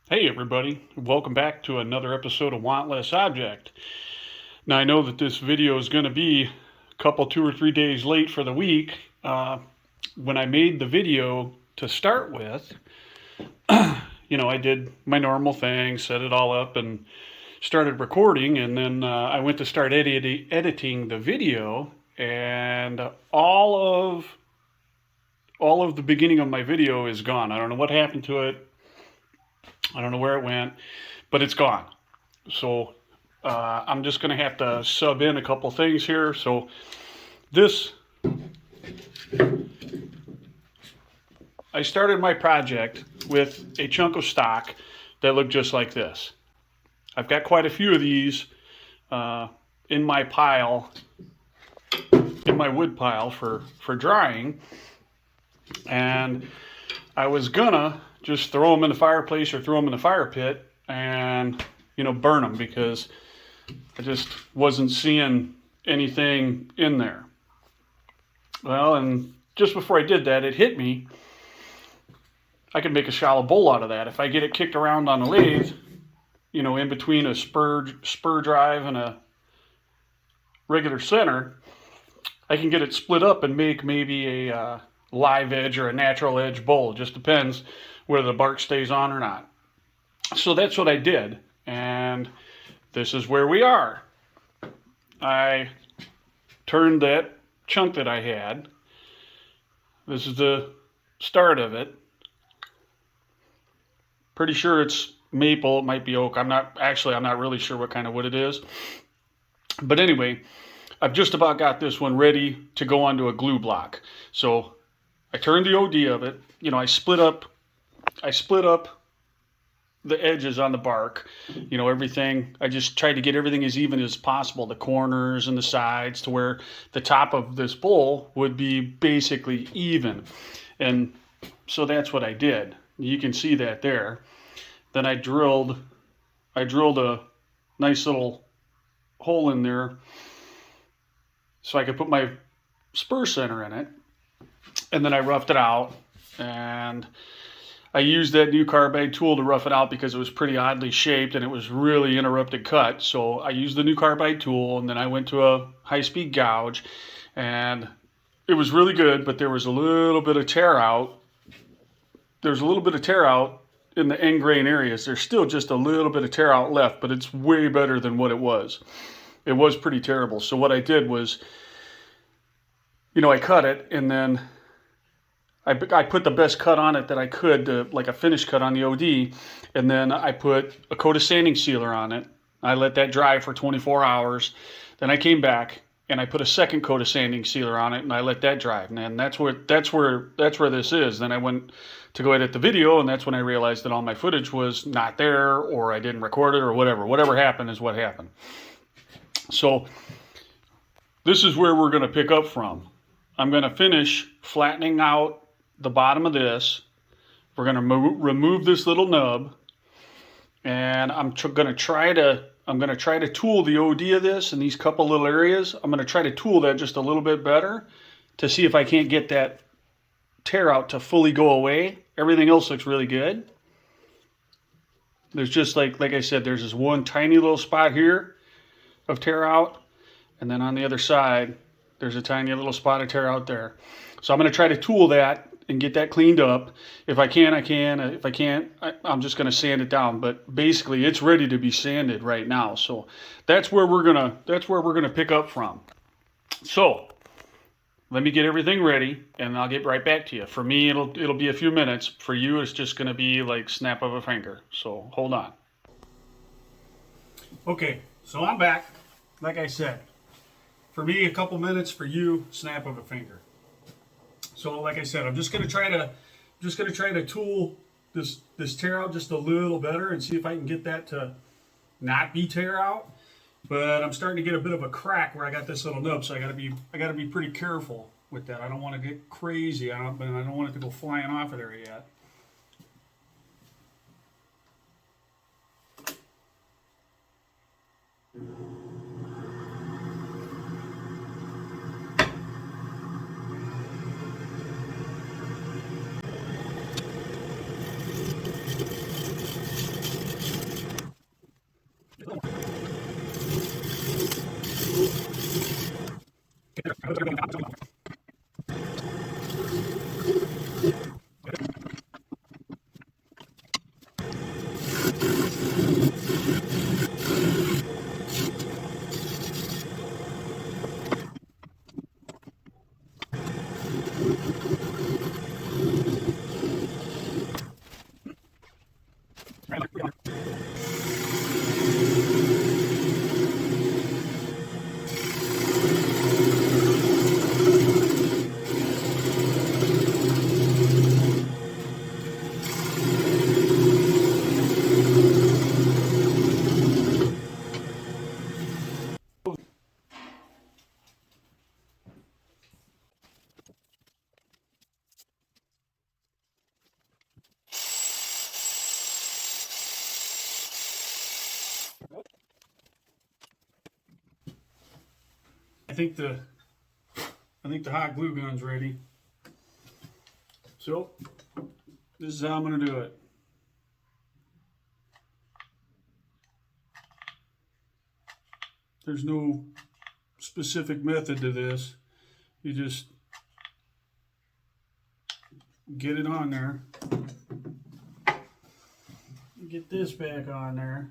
Hey everybody, welcome back to another episode of Want Less Object. Now I know that this video is going to be a couple, 2 or 3 days late for the week. When I made the video to start with, I did my normal thing, set it all up and started recording, and then I went to start editing the video, and all of the beginning of my video is gone. I don't know what happened to it. I don't know where it went, but it's gone. So I'm just going to have to sub in a couple things here. So this, I started my project with a chunk of stock that looked just like this. I've got quite a few of these in my pile, in my wood pile for drying, and I was gonna just throw them in the fireplace or throw them in the fire pit and burn them, because I just wasn't seeing anything in there. Well, and just before I did that, it hit me. I could make a shallow bowl out of that if I get it kicked around on a lathe, in between a spur drive and a regular center. I can get it split up and make maybe a live edge or a natural edge bowl. It just depends whether the bark stays on or not. So that's what I did, and this is where we are. I turned that chunk that I had. This is the start of it. Pretty sure it's maple. It might be oak. I'm not really sure what kind of wood it is. But anyway, I've just about got this one ready to go onto a glue block. So I turned the OD of it. I split up the edges on the bark, everything. I just tried to get everything as even as possible, the corners and the sides, to where the top of this bowl would be basically even. And so that's what I did. You can see that there. Then I drilled a nice little hole in there so I could put my spur center in it. And then I roughed it out, and I used that new carbide tool to rough it out because it was pretty oddly shaped and it was really interrupted cut. So I used the new carbide tool, and then I went to a high-speed gouge, and it was really good, but there was a little bit of tear out. There's a little bit of tear out in the end grain areas. There's still just a little bit of tear out left, but it's way better than what it was. It was pretty terrible. So what I did was, I cut it, and then I put the best cut on it that I could, like a finish cut on the OD, and then I put a coat of sanding sealer on it. I let that dry for 24 hours. Then I came back and I put a second coat of sanding sealer on it, and I let that dry. And that's where this is. Then I went to go edit the video, and that's when I realized that all my footage was not there, or I didn't record it, or whatever. Whatever happened is what happened. So this is where we're going to pick up from. I'm going to finish flattening out the bottom of this. We're going to remove this little nub, and I'm going to try to tool the OD of this in these couple little areas. I'm going to try to tool that just a little bit better to see if I can't get that tear out to fully go away. Everything else looks really good. There's just like I said, there's this one tiny little spot here of tear out, and then on the other side there's a tiny little spot of tear out there. So I'm going to try to tool that and get that cleaned up. If I can, I can. If I can't, I'm just going to sand it down. But basically, it's ready to be sanded right now. So that's where we're gonna pick up from. So let me get everything ready, and I'll get right back to you. For me, it'll be a few minutes. For you, it's just going to be like snap of a finger. So hold on. Okay, so I'm back. Like I said, for me, a couple minutes. For you, snap of a finger. So like I said, I'm just gonna try to tool this tear out just a little better and see if I can get that to not be tear out. But I'm starting to get a bit of a crack where I got this little nub, so I gotta be pretty careful with that. I don't want to get crazy. I don't want it to go flying off of there yet. think the hot glue gun's ready. So this is how I'm going to do it. There's no specific method to this. You just get it on there. Get this back on there.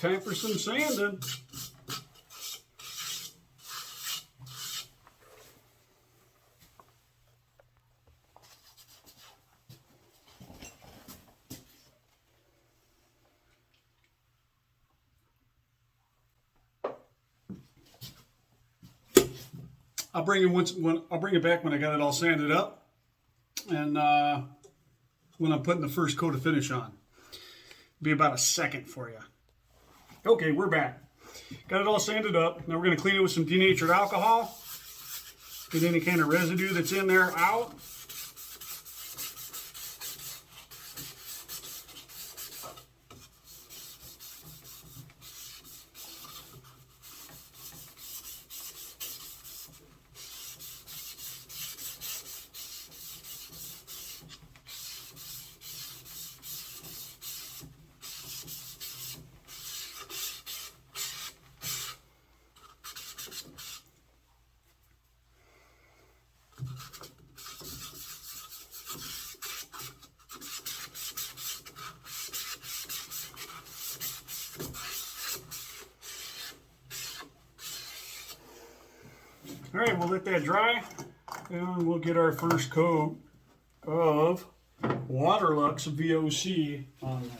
time for some sanding. I'll bring it back when I got it all sanded up, and when I'm putting the first coat of finish on. It'll be about a second for you. Okay, we're back. Got it all sanded up. Now we're going to clean it with some denatured alcohol. Get any kind of residue that's in there out. All right, we'll let that dry, and we'll get our first coat of Waterlux VOC on there.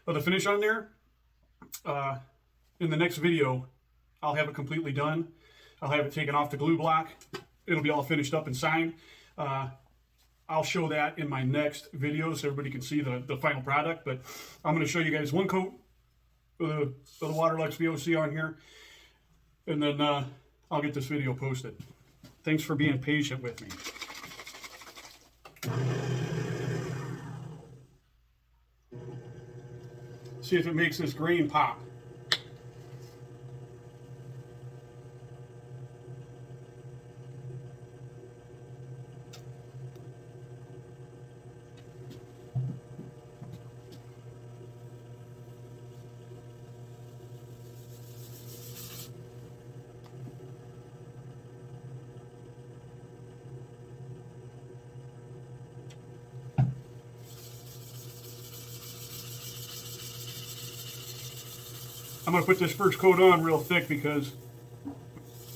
The finish on there, in the next video, I'll have it completely done. I'll have it taken off the glue block. It'll be all finished up and signed. I'll show that in my next video so everybody can see the final product. But I'm going to show you guys one coat of the Waterlux VOC on here, and then I'll get this video posted. Thanks for being patient with me. See if it makes this grain pop. I'm going to put this first coat on real thick because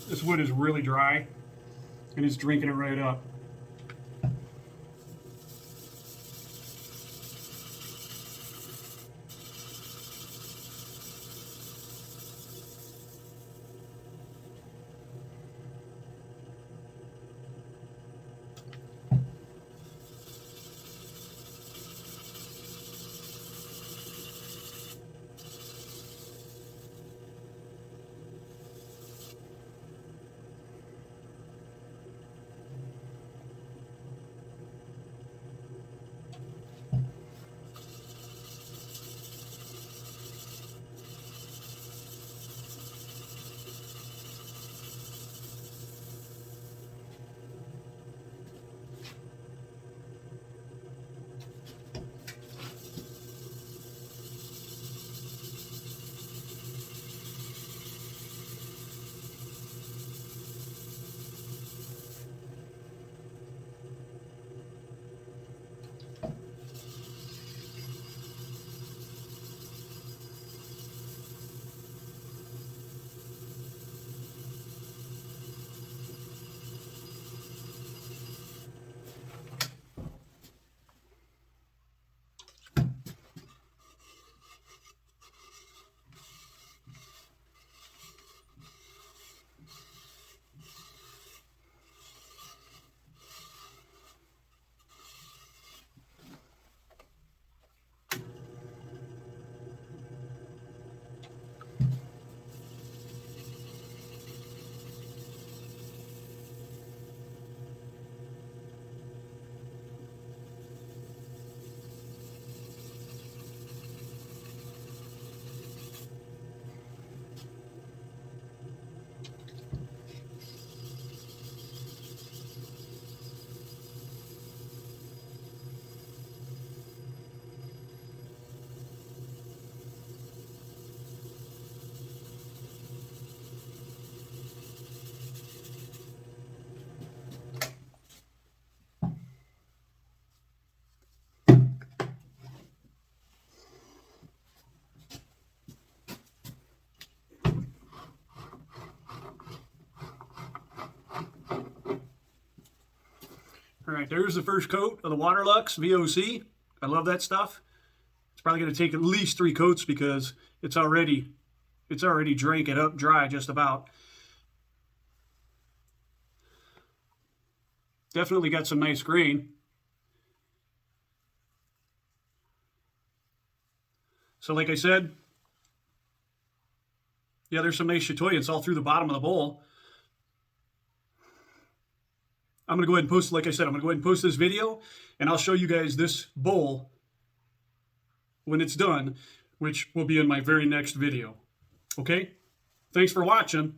this wood is really dry and it's drinking it right up. All right, there's the first coat of the Waterlux VOC. I love that stuff. It's probably going to take at least 3 coats because it's already drank it up dry just about. Definitely got some nice grain. So like I said, yeah, there's some nice chatoyance all through the bottom of the bowl. I'm going to go ahead and post, like I said, I'm going to go ahead and post this video, and I'll show you guys this bowl when it's done, which will be in my very next video. Okay? Thanks for watching.